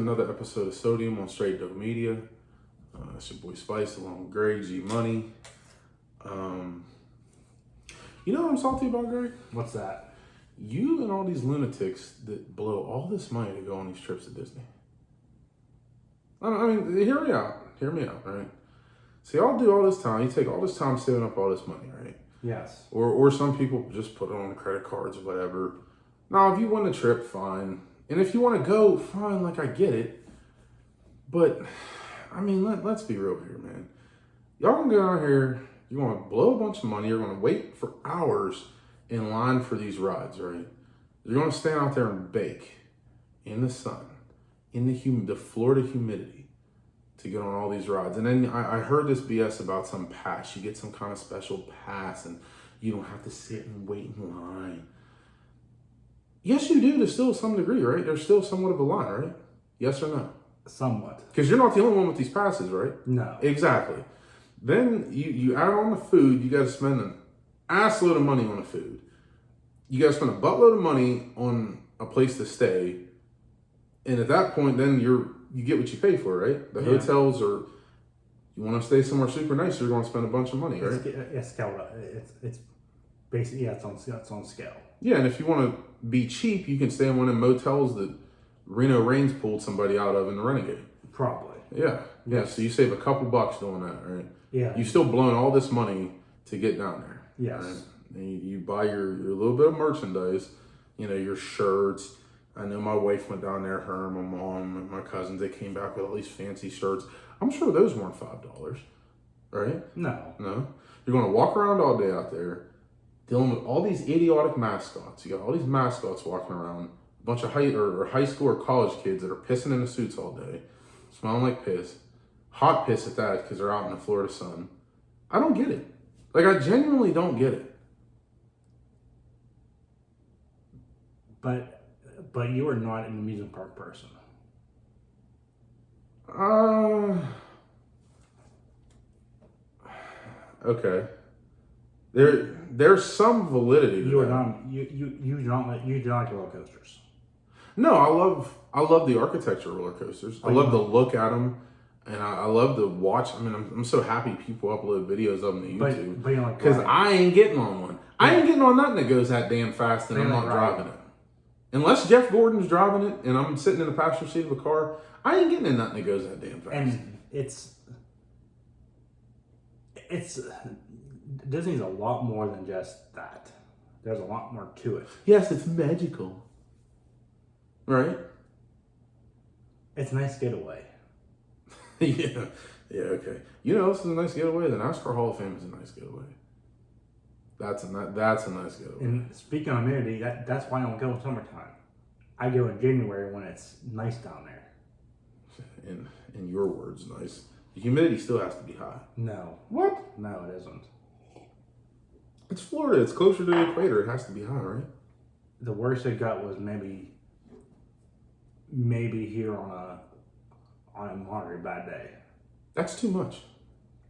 another episode of Sodium on Straight Dope Media. It's your boy Spice along with Greg G Money. You know what I'm salty about, Greg? What's that? You and all these lunatics that blow all this money to go on these trips to Disney. I mean, hear me out, right? See, y'all do all this time. You take all this time saving up all this money, right? Yes. Or some people just put it on credit cards or whatever. Now, if you win the trip, fine. And if you want to go, fine, like I get it. But, I mean, let's be real here, man. Y'all can go out here, you're going to blow a bunch of money, you're going to wait for hours in line for these rides, right? You're going to stand out there and bake in the sun, in the Florida humidity to get on all these rides. And then I heard this BS about some pass. You get some kind of special pass and you don't have to sit and wait in line. Yes, you do to still some degree, right? There's still somewhat of a line, right? Yes or no? Somewhat. Because you're not the only one with these passes, right? No. Exactly. Then you add on the food, you got to spend an ass load of money on the food. You got to spend a buttload of money on a place to stay. And at that point, then you get what you pay for, right? The hotels are, you want to stay somewhere super nice, you're going to spend a bunch of money, right? It's scaled up. It's basically, it's on scale. Yeah, and if you want to be cheap, you can stay in one of the motels that Reno Reigns pulled somebody out of in the Renegade. Probably. Yeah. So you save a couple bucks doing that, right? Yeah. You still blowing all this money to get down there. Yes. Right? And you buy your little bit of merchandise, your shirts. I know my wife went down there, her and my mom and my cousins, they came back with all these fancy shirts. I'm sure those weren't $5, right? No. You're going to walk around all day out there dealing with all these idiotic mascots. You got all these mascots walking around, a bunch of high school or college kids that are pissing in the suits all day, smelling like piss, hot piss at that because they're out in the Florida sun. I don't get it. Like, I genuinely don't get it. But you are not an amusement park person. Okay. There's some validity to You are that. not. You do not like roller coasters. No, I love the architecture of roller coasters. I love to look at them, and I love to watch. I mean, I'm so happy people upload videos of them to YouTube. But you don't like because riding. I ain't getting on one. I ain't getting on nothing that goes that damn fast, and I'm not driving it. Unless Jeff Gordon's driving it, and I'm sitting in the passenger seat of a car, I ain't getting in nothing that goes that damn fast. And it's Disney's a lot more than just that. There's a lot more to it. Yes, it's magical. Right? It's a nice getaway. Yeah, okay. You know, this is a nice getaway. The NASCAR Hall of Fame is a nice getaway. That's a nice getaway. And speaking of humidity, that's why I don't go in summertime. I go in January when it's nice down there. In your words, nice. The humidity still has to be high. No. What? No, it isn't. It's Florida. It's closer to the equator. It has to be high, right? The worst it got was maybe here on a moderate bad day. That's too much.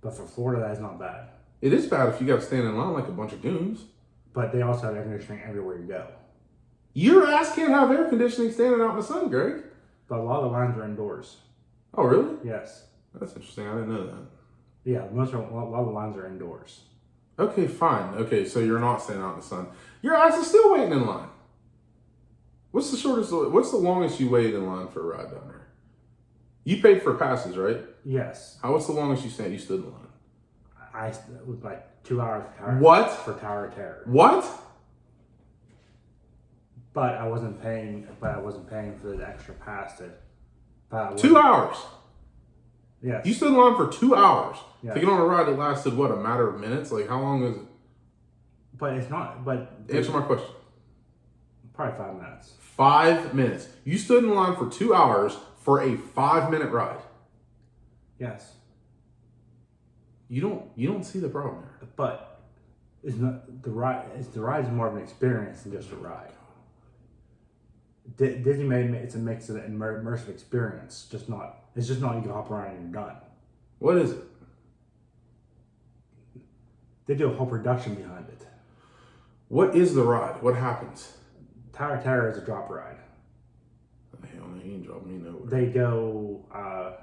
But for Florida, that's not bad. It is bad if you got to stand in line like a bunch of goons. But they also have air conditioning everywhere you go. Your ass can't have air conditioning standing out in the sun, Greg. But a lot of the lines are indoors. Oh, really? Yes. That's interesting. I didn't know that. Yeah, a lot of the lines are indoors. Okay, fine. Okay, so you're not standing out in the sun. Your ass is still waiting in line. What's the longest you waited in line for a ride down there? You paid for passes, right? Yes. What's the longest you stood in line? It was like 2 hours for Tower. What? For Tower of Terror. What? But I wasn't paying for the extra pass to. 2 hours. Yes. You stood in line for 2 hours Yes. to get on a ride that lasted what, a matter of minutes? Like, how long is it? But it's not. But Answer my question. Probably 5 minutes. 5 minutes. You stood in line for 2 hours for a 5-minute ride. Yes. You don't see the problem there. But it's not the ride. The ride is more of an experience than just a ride. Disney made it's a mix of an immersive experience. It's just not you can hop around and you're done. What is it? They do a whole production behind it. What is the ride? What happens? Tower of Terror is a drop ride. Hell no, you ain't drop me nowhere. They go, I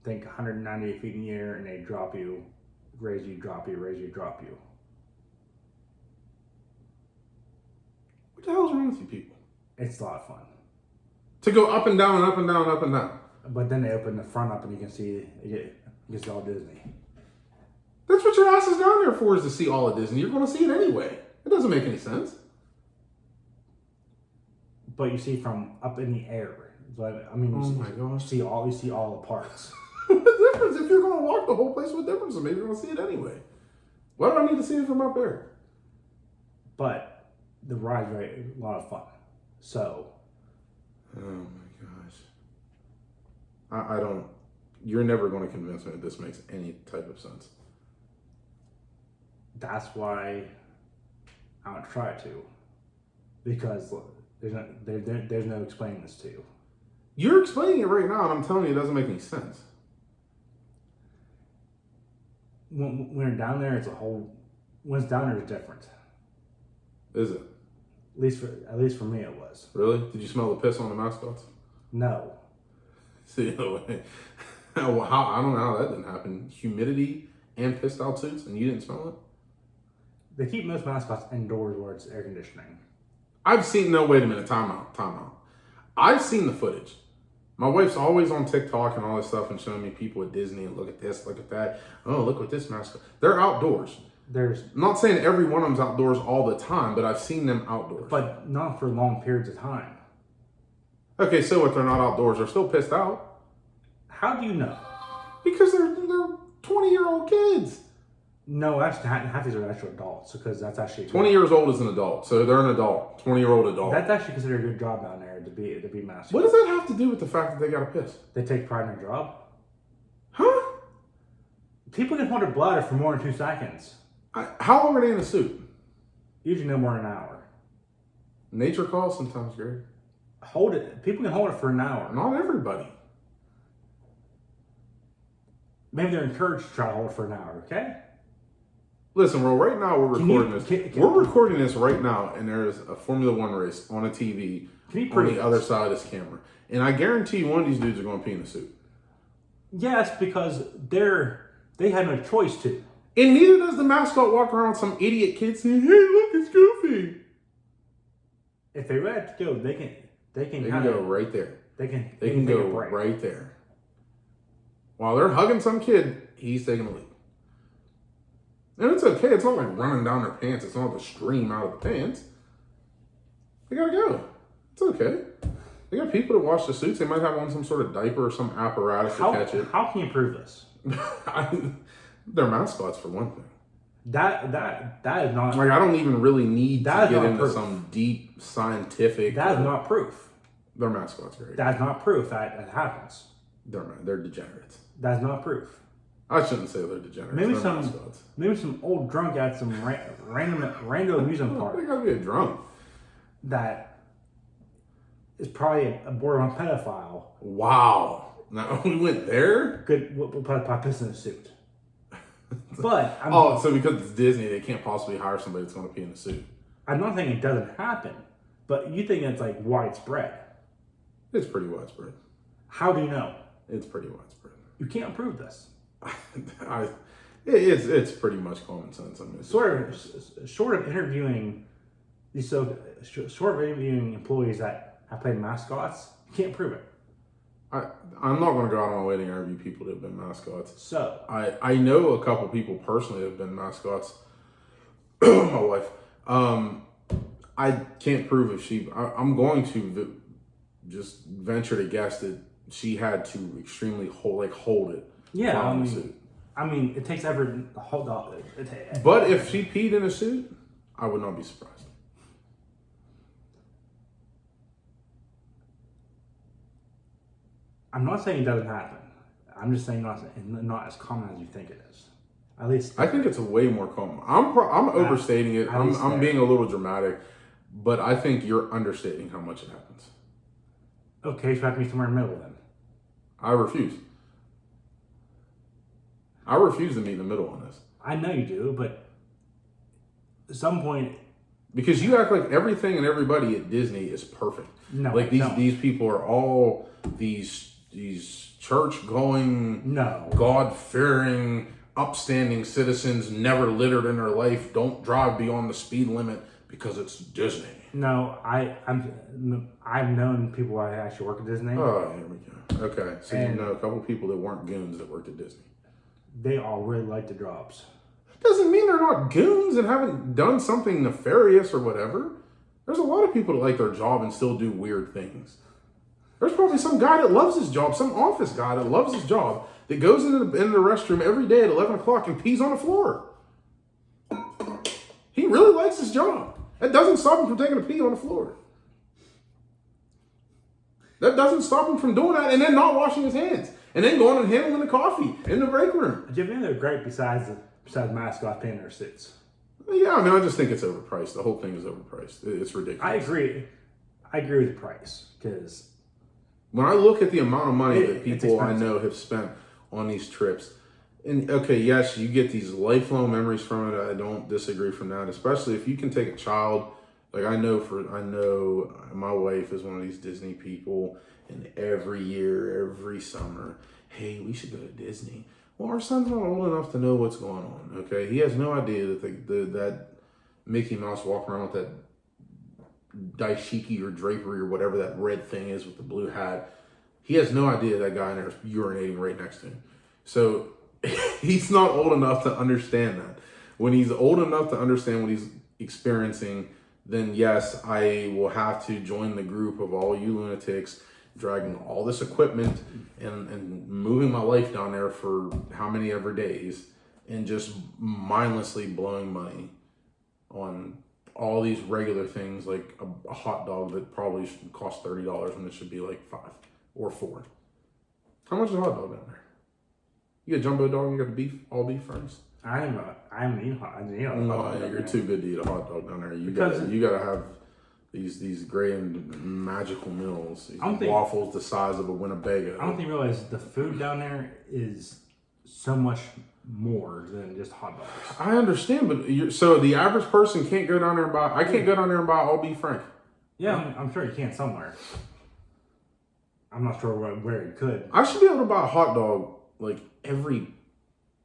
think 198 feet in the air, and they drop you, raise you, drop you, raise you, drop you. What the hell's wrong with you people? It's a lot of fun. To go up and down, up and down, up and down. But then they open the front up, and you can see all Disney. That's what your ass is down there for, is to see all of Disney. You're going to see it anyway. It doesn't make any sense. But you see from up in the air. But I mean, you see all the parts. What difference? If you're going to walk the whole place, what difference? Maybe you're going to see it anyway. Why do I need to see it from up there? But the ride's a lot of fun. So. Oh my gosh. I don't. You're never going to convince me that this makes any type of sense. That's why I don't try to, because there's no explaining this to you. You're explaining it right now, and I'm telling you it doesn't make any sense. When you're down there, when it's down there, it's different. Is it? At least for me, it was. Really? Did you smell the piss on the mascots? No. See, well, I don't know how that didn't happen. Humidity and pissed out suits, and you didn't smell it? They keep most mascots indoors where it's air conditioning. I've seen, no, wait a minute, time out. I've seen the footage. My wife's always on TikTok and all this stuff and showing me people at Disney and look at this, look at that. Oh, look what this mascot. They're outdoors. I'm not saying every one of them's outdoors all the time, but I've seen them outdoors. But not for long periods of time. Okay, so if they're not outdoors, they're still pissed out. How do you know? Because they're 20-year-old kids. No, actually, half these are actual adults, because that's actually 20 years old is an adult, so they're an adult. 20-year-old adult. That's actually considered a good job down there to be mascots. What does that have to do with the fact that they got to piss? They take pride in their job. Huh? People can hold their bladder for more than 2 seconds. How long are they in a suit? Usually no more than an hour. Nature calls sometimes, Gary. Hold it. People can hold it for an hour. Not everybody. Maybe they're encouraged to try to hold it for an hour, okay? Listen, well, right now we're recording this. We're recording this right now, and there's a Formula One race on a TV on the other side of this camera. And I guarantee you one of these dudes are going to pee in a suit. Yes, because they had no choice to. And neither does the mascot walk around with some idiot kid saying, "Hey, look, it's Goofy." If they ready to go, they can go right there. They can go right there. While they're hugging some kid, he's taking a leak. And it's okay. It's not like running down their pants. It's not the stream out of the pants. They gotta go. It's okay. They got people to wash the suits. They might have on some sort of diaper or some apparatus to catch it. How can you prove this? They're mascots for one thing. That is not like I don't even really need to get into proof. some deep scientific. That is not proof. They're mascots, right? That's not proof that happens. They're degenerates. That's not proof. I shouldn't say they're degenerates. Maybe some old drunk at some random amusement park. They gotta be a drunk. That is probably a borderline pedophile. Wow. Now we went there. We'll put piss in a suit. But so because it's Disney, they can't possibly hire somebody that's going to pee in a suit. I'm not saying it doesn't happen, but you think it's like widespread. It's pretty widespread. How do you know? It's pretty widespread. You can't prove this. It's pretty much common sense. I mean, short of interviewing employees that have played mascots, you can't prove it. I'm not going to go out on my way to interview people that have been mascots. So I know a couple people personally that have been mascots. My wife. I can't prove if I'm going to just venture to guess that she had to extremely hold it. Yeah, I mean, it takes effort to hold on. But if she peed in a suit, I would not be surprised. I'm not saying it doesn't happen. I'm just saying not as common as you think it is. At least I think it's a way more common. I'm overstating it. I'm being a little dramatic, but I think you're understating how much it happens. Okay, so I have to be somewhere in the middle then. I refuse. I refuse to meet in the middle on this. I know you do, but at some point, Because you act like everything and everybody at Disney is perfect. No, like these people are all these church going, God fearing, upstanding citizens, never littered in their life, don't drive beyond the speed limit because it's Disney. No, I've known people who actually work at Disney. Oh, here we go. Okay, so you know a couple people that weren't goons that worked at Disney. They all really like the jobs. Doesn't mean they're not goons and haven't done something nefarious or whatever. There's a lot of people that like their job and still do weird things. There's probably some guy that loves his job, some office guy that loves his job, that goes into the restroom every day at 11 o'clock and pees on the floor. He really likes his job. That doesn't stop him from taking a pee on the floor. That doesn't stop him from doing that and then not washing his hands. And then going and handling the coffee in the break room. Do you think they're great besides mascots paying their suits? Yeah, I mean, I just think it's overpriced. The whole thing is overpriced. It's ridiculous. I agree with the price, because when I look at the amount of money that people I know have spent on these trips, and okay, yes, you get these lifelong memories from it. I don't disagree from that, especially if you can take a child. Like I know my wife is one of these Disney people, and every year, every summer, hey, we should go to Disney. Well, our son's not old enough to know what's going on, okay? He has no idea that that Mickey Mouse walking around with that dashiki or drapery or whatever that red thing is with the blue hat. He has no idea that guy in there is urinating right next to him. So he's not old enough to understand that. When he's old enough to understand what he's experiencing, then yes, I will have to join the group of all you lunatics dragging all this equipment and moving my life down there for how many ever days and just mindlessly blowing money on all these regular things like a hot dog that probably should cost $30 when it should be like $5 or $4. How much is a hot dog down there? You got a jumbo dog and you got the all beef franks? I'm eating hot. No, you're too good to eat a hot dog down there. You gotta have these great and magical meals. These waffles the size of a Winnebago. I don't think you realize the food down there is so much more than just hot dogs. I understand, but so the average person can't go down there and buy. I can't go down there and buy all beef frank. Yeah, I'm sure you can somewhere. I'm not sure where you could. I should be able to buy a hot dog like every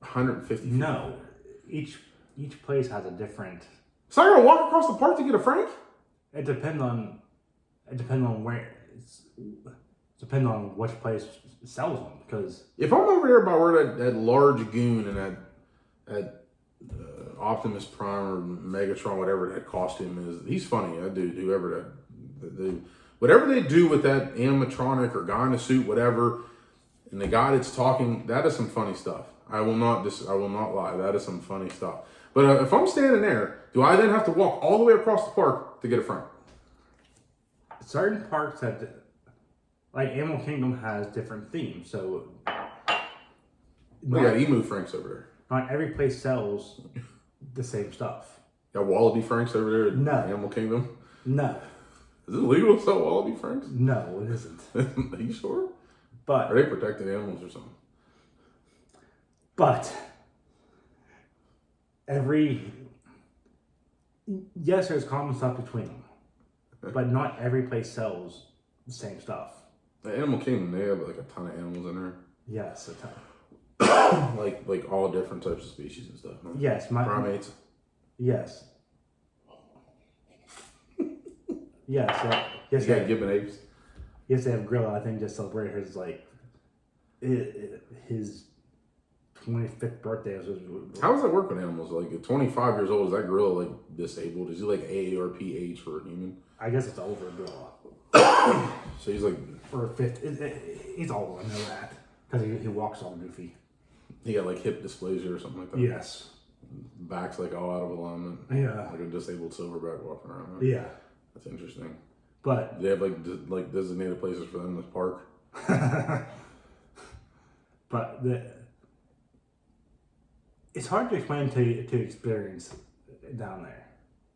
150 feet. No, each place has a different. So I gotta walk across the park to get a frank? It depends on where. Depends on which place sells them. Because if I'm over there by where that large goon and that Optimus Prime or Megatron, whatever that costume is, he's funny. That dude, whatever they do with that animatronic or guy in a suit, whatever, and the guy that's talking, that is some funny stuff. I will not lie. That is some funny stuff. But if I'm standing there, do I then have to walk all the way across the park to get a frank? Certain parks have, like Animal Kingdom has different themes. So we got emu franks over there. Not every place sells the same stuff. Got wallaby franks over there at No. Animal Kingdom? No. Is it illegal to sell wallaby franks? No, it isn't. Are you sure? But are they protected animals or something? But yes, there's common stuff between them, but not every place sells the same stuff. The Animal Kingdom, they have like a ton of animals in there. Yes, a ton. like all different types of species and stuff. Huh? Yes, primates. Yes. Yes. Yes. You got gibbon apes. Yes, they have gorilla. I think just celebrate his his 25th birthday. How does that work with animals? Like at 25 years old, is that gorilla like disabled? Is he like A or PH for a human? I guess it's over a gorilla. So he's like or 50. He's old. I know that because he walks all goofy. He got like hip dysplasia or something like that. Yes. Back's like all out of alignment. Yeah. Like a disabled silverback walking around. Huh? Yeah. That's interesting. But they have like designated places for them to park. But it's hard to explain to experience down there.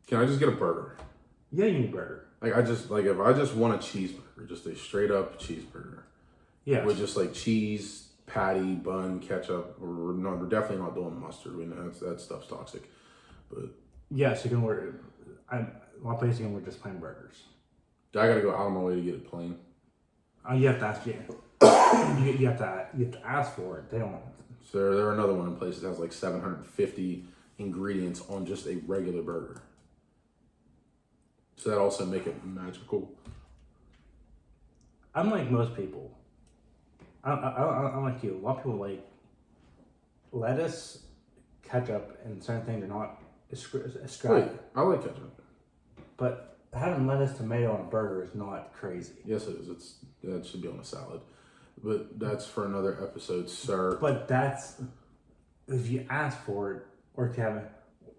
Can I just get a burger? Yeah, you need a burger. Like if I just want a cheeseburger, just a straight up cheeseburger. Yeah. With just like cheese, patty, bun, ketchup, or no, we're definitely not doing mustard. We know that stuff's toxic. But yes, you can order. a lot of places were just plain burgers. I got to go out of my way to get it plain. You have to ask. You have to ask for it. They don't. So there are another one in places that has like 750 ingredients on just a regular burger. So that also make it magical. Unlike most people, I'm like you. A lot of people like lettuce, ketchup, and certain things are not ascribed. Wait, I like ketchup. But having lettuce, tomato on a burger is not crazy. Yes, it is. That should be on a salad. But that's for another episode, sir. But that's if you ask for it, or if you have,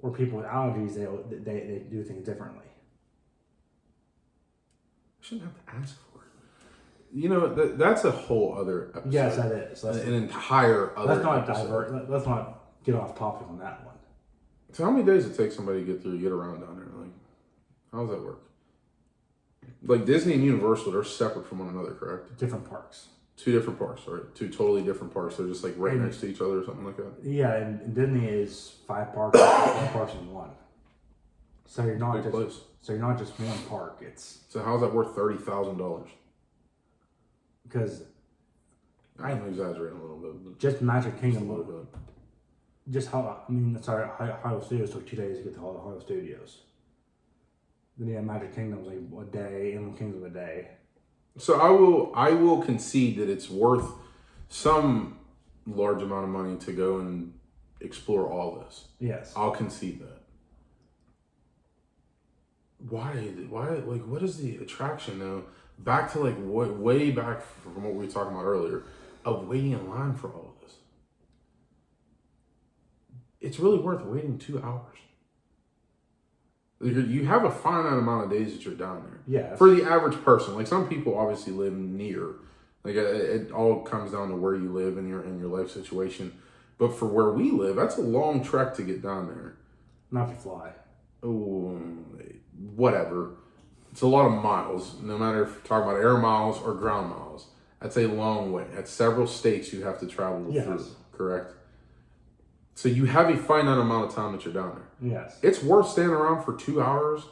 or people with allergies, they do things differently. I shouldn't have to ask for it. You know, that's a whole other episode. Yes, that is. An entire other Let's not episode. Let's not get off topic on that one. So how many days it takes somebody to get around down there? Like, how does that work? Like Disney and Universal, they're separate from one another, correct? Different parks. 2 different parks, right? 2 totally different parks. They're just like right And- next to each other or something like that. Yeah, and Disney is 5 parks, 5 parks in one. So you're not Big just place. so you're not just one park. It's So how's that worth $30,000? because I'm exaggerating a little bit. But just Magic just a Kingdom. little bit. Just how Hollywood Studios took 2 days to get to Hollywood Studios. Then you have Magic Kingdom like a day, Animal Kingdom a day. So I will concede that it's worth some large amount of money to go and explore all this. Yes. I'll concede that. Why? Like, what is the attraction though? Back to like way back from what we were talking about earlier, of waiting in line for all of this. It's really worth waiting 2 hours. You have a finite amount of days that you're down there. Yeah. For the average person, like some people obviously live near. Like it all comes down to where you live and your life situation. But for where we live, that's a long trek to get down there. Not if you fly. Oh, whatever. It's a lot of miles. No matter if you're talking about air miles or ground miles, that's a long way. That's several states you have to travel through. Correct. So you have a finite amount of time that you're down there. Yes. It's worth staying around for 2 hours.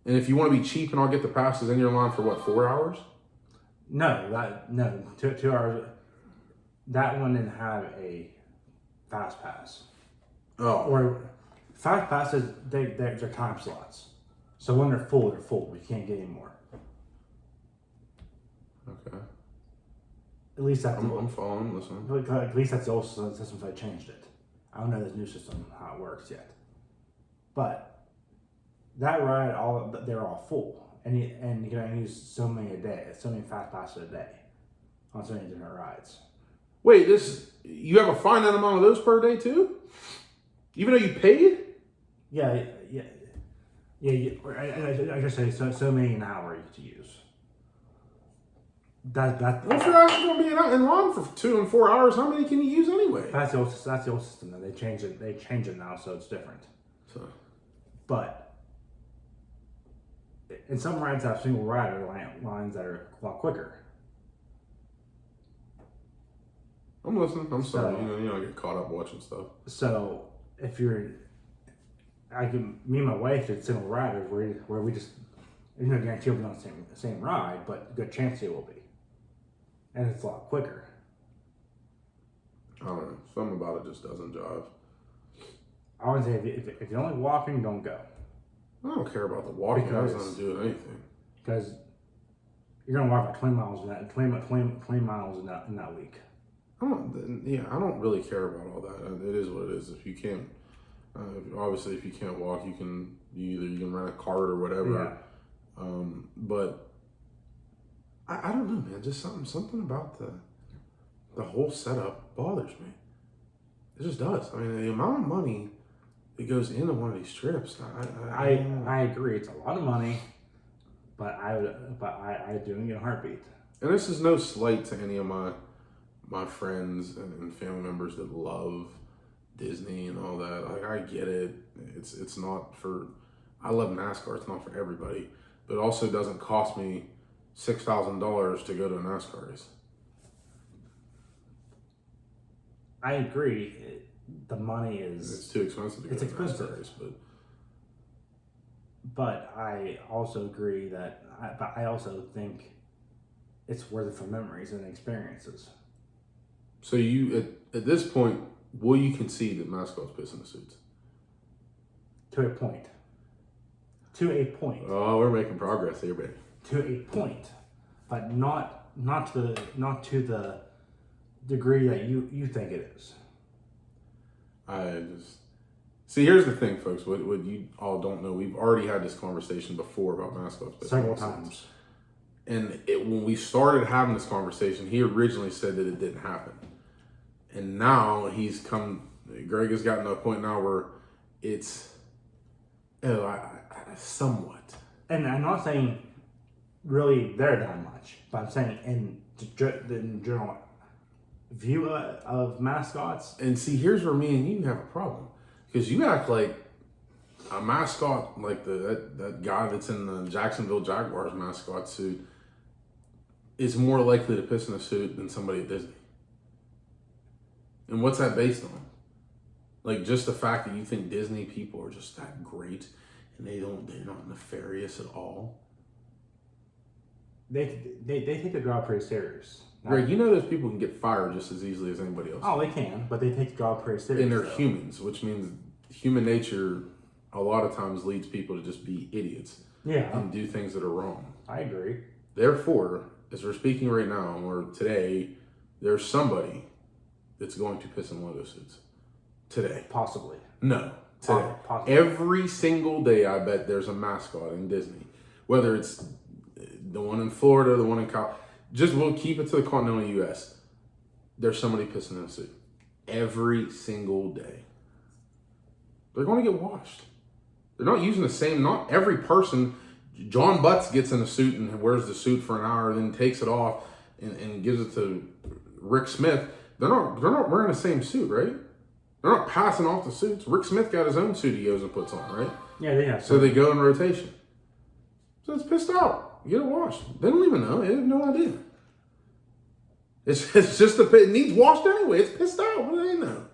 And if you want to be cheap and I'll get the passes, then you're in line for what, 4 hours? No, 2 hours. That one didn't have a fast pass. Oh. Or fast passes, they're time slots. So when they're full, they're full. We can't get any more. Okay. At least that's I'm following, listening. at least that's the old system. Since I changed it. I don't know this new system how it works yet. But that ride, they're all full, and you can only use so many a day, so many fast passes a day on so many different rides. Wait, you have a finite amount of those per day too? Even though you paid? Yeah. I just say so many an hour to use. Well, if you're actually going to be in line for 2 and 4 hours, how many can you use anyway? That's the old system. Though. They change it now, so it's different. So, But and some rides have single rider lines that are a lot quicker. I'm listening. I'm sorry. So- You know, I get caught up watching stuff. So if me and my wife did single riders where we just there's no guarantee we'll be on the same ride, but a good chance it will be, and it's a lot quicker. I don't know. Something about it just doesn't jive. I would say if you're only walking, don't go I don't care about the walking. It has Because- nothing to do with anything. because you're gonna walk like 20 miles in that 20 miles in that week. I don't really care about all that. It is what it is. If you can't, obviously, if you can't walk, you can rent a cart or whatever. Yeah. But I don't know, man. Just something about the whole setup bothers me. It just does. I mean, the amount of money that goes into one of these trips. I agree. It's a lot of money, but I do it in a heartbeat. And this is no slight to any of my friends and family members that love Disney and all that. Like, I get it. It's not for. I love NASCAR. It's not for everybody, but it also doesn't cost me $6,000 to go to a NASCAR race. I agree. The money is It's too expensive to go It's to a expensive. NASCAR race, but But I also agree that, but I also think it's worth it for memories and experiences. So you, at this point, will you concede that mascots piss in the suits? To a point. To a point. Oh, we're making progress here, baby. To a point, but not to the degree that you think it is. I just see. Here's the thing, folks. What you all don't know, we've already had this conversation before about mascots pissing Several in the suits. times. And when we started having this conversation, he originally said that it didn't happen. And now Greg has gotten to a point now where it's, somewhat. And I'm not saying really there that much, but I'm saying in the general view of mascots. And see, here's where me and you have a problem. Because you act like a mascot, like that guy that's in the Jacksonville Jaguars mascot suit, is more likely to piss in a suit than somebody at Disney. And what's that based on? Like, just the fact that you think Disney people are just that great and they're not nefarious at all? They take their job pretty serious. Greg, you know those people can get fired just as easily as anybody else. Oh, they can, but they take the job pretty serious. And they're humans, which means human nature a lot of times leads people to just be idiots. Yeah. And do things that are wrong. I agree. Therefore, as we're speaking right now, or today, there's somebody that's going to piss in one of those suits. Today. Possibly. No. Today. Possibly. Every single day, I bet there's a mascot in Disney. Whether it's the one in Florida, the one in Cal. We'll keep it to the continental U.S. There's somebody pissing in a suit. Every single day. They're going to get washed. They're not using the same, not every person. John Butts gets in a suit and wears the suit for an hour, then takes it off and gives it to Rick Smith. They're not wearing the same suit, right? They're not passing off the suits. Rick Smith got his own suit he goes and puts on, right? Yeah, they have. So they go in rotation. So it's pissed out. Get it washed. They don't even know. They have no idea. It's just it needs washed anyway. It's pissed out. What do they know?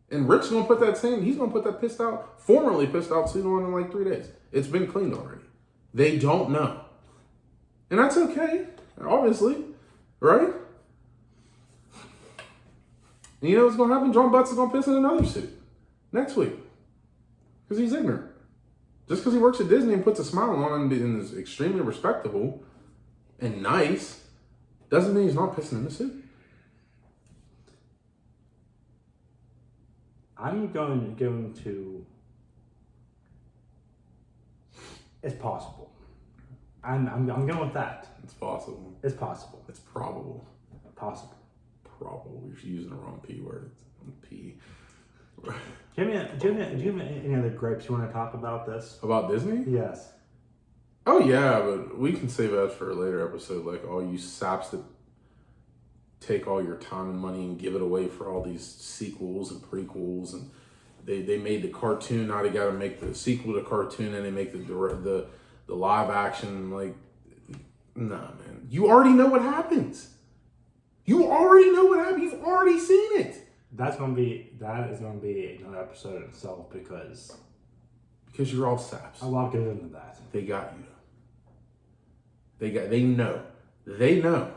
And Rick's gonna put he's gonna put that formerly pissed out suit on in like 3 days. It's been cleaned already. They don't know. And that's okay, obviously, right? And you know what's gonna happen? John Butts is gonna piss in another suit next week. Because he's ignorant. Just because he works at Disney and puts a smile on and is extremely respectable and nice, doesn't mean he's not pissing in the suit. I'm going to. It's possible. I'm going with that. It's possible. It's possible. It's probable. Possible. Probable. You're using the wrong P word. It's P. Do you have any other gripes you want to talk about this? About Disney? Yes. Oh yeah, but we can save that for a later episode. Like all you saps that take all your time and money and give it away for all these sequels and prequels, and they made the cartoon. Now they got to make the sequel to cartoon, and they make the live action. Like, nah, man, you already know what happens. You already know what happens. You've already seen it. That is going to be another episode in itself because you're all saps. I love getting into that. They got you. They know. They know.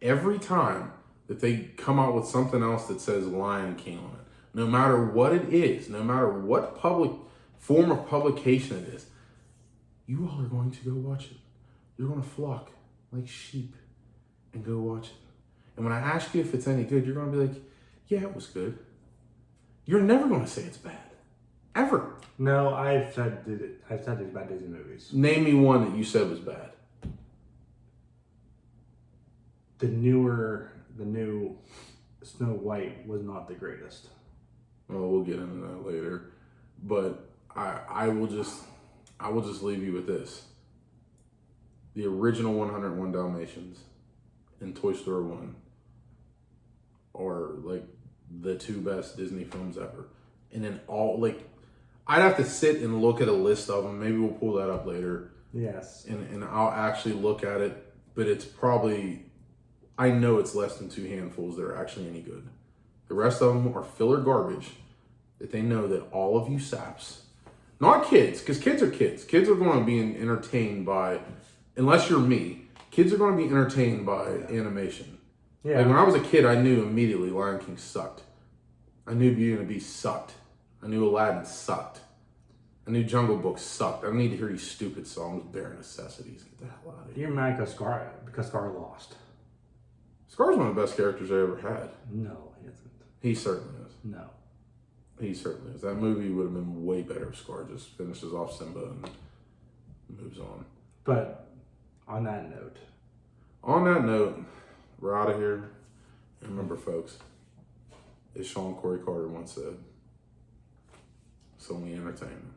Every time that they come out with something else that says Lion King on it, no matter what it is, no matter what public form of publication it is, you all are going to go watch it. You're going to flock like sheep and go watch it. And when I ask you if it's any good, you're going to be like, yeah, it was good. You're never going to say it's bad. Ever. No, I've said these about Disney movies. Name me one that you said was bad. The new Snow White was not the greatest. Well, we'll get into that later. But I will just leave you with this. The original 101 Dalmatians and Toy Story 1 are like the two best Disney films ever. And then I'd have to sit and look at a list of them. Maybe we'll pull that up later. Yes. And I'll actually look at it. But it's probably, I know it's less than 2 handfuls that are actually any good. The rest of them are filler garbage that they know that all of you saps Not kids, because kids are kids. Kids are going to be entertained by, unless you're me, kids are going to be entertained by animation. Yeah. Like when I was a kid, I knew immediately Lion King sucked. I knew Beauty and the Beast sucked. I knew Aladdin sucked. I knew Jungle Book sucked. I don't need to hear these stupid songs, bare necessities. Get the hell out of here. You're mad because Scar lost. Scar's one of the best characters I ever had. No, he isn't. He certainly is. No. He certainly is. That movie would have been way better if Scar just finishes off Simba and moves on. But on that note, we're out of here. And remember, folks, as Sean Corey Carter once said, it's only entertainment.